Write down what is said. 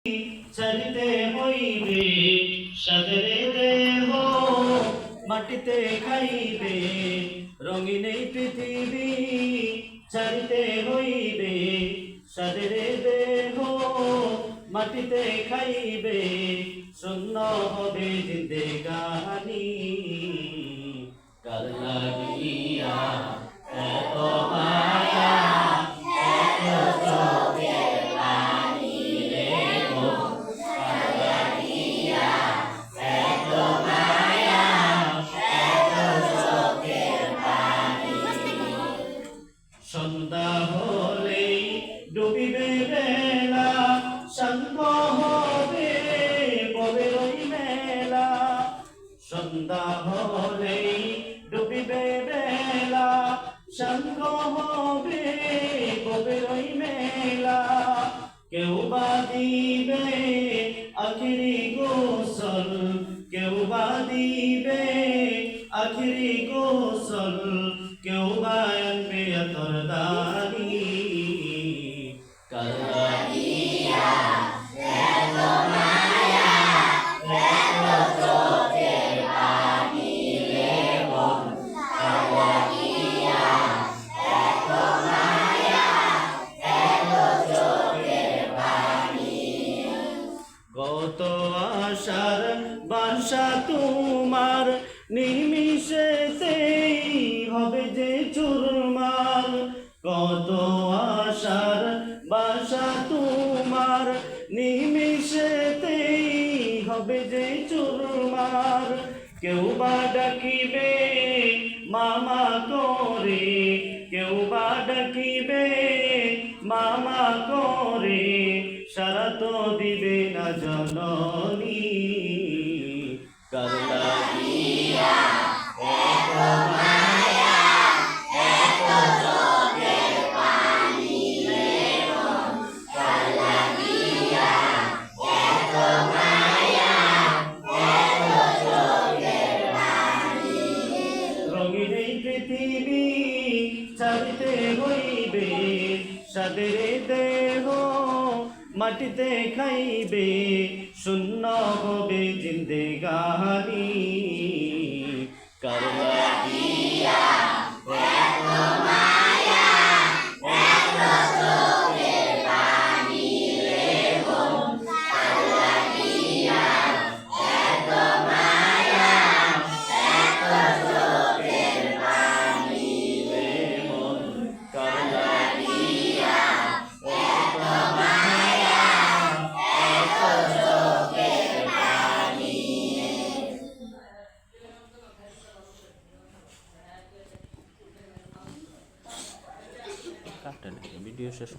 চলিতে হইবে সাদের দেহ, মাটিতে খাইবে রঙিন এই পৃথিবী। চলিতে হইবে সাদের দেহ, মাটিতে খাইবে শূন্য হবে জিন্দেগানি। কার লাগিয়া এত মায়া, এত চোখের পানি রে মন, কার লাগিয়া এত মায়া, এত চোখের পানি। সন্ধ্যা হলেই ডুবিবে বেলা, শান্ত হবে ভবের ওই মেলা। সন্ধ্যা হলেই ডুবিবে বেলা, শান্ত হবে ভবের ওই মেলা। কেউ বা দিবে আখিরি গোসল, কেউ বা দিবে আখিরি গোসল, কেউ বা আনবে আতর দানি। কার লাগিয়া এত মায়া, এত চোখের পানি রে মন, কার লাগিয়া এত মায়া, এত চোখের পানি। কত আশার বাসা তোমার, নিমিষেতেই হবে যে চুরমার। কত আশার বাসা তোমার, নিমিষেতেই হবে যে চুরমার। কেউ বা ডাকিবে মামা করে, কেউ বা ডাকিবে মামা করে, সারা তো দিবে না জননী। কার লাগিয়া এত মায়া, এত চোখের পানি রে মন, কার লাগিয়া এত মায়া, এত চোখের পানি। রঙিন এই পৃথিবী ছাড়িতে হইবে সাদের দেহ, মাটিতে খাইবে শূন্য হবে জিন্দেগানি। কার লাগিয়া এত মায়া, এত চোখের পানি রে মন, কার লাগিয়া এত মায়া, এত চোখের পানি রে মন, কার লাগিয়া এত মায়া, এত চোখের পানি। ভিডিও শেষ।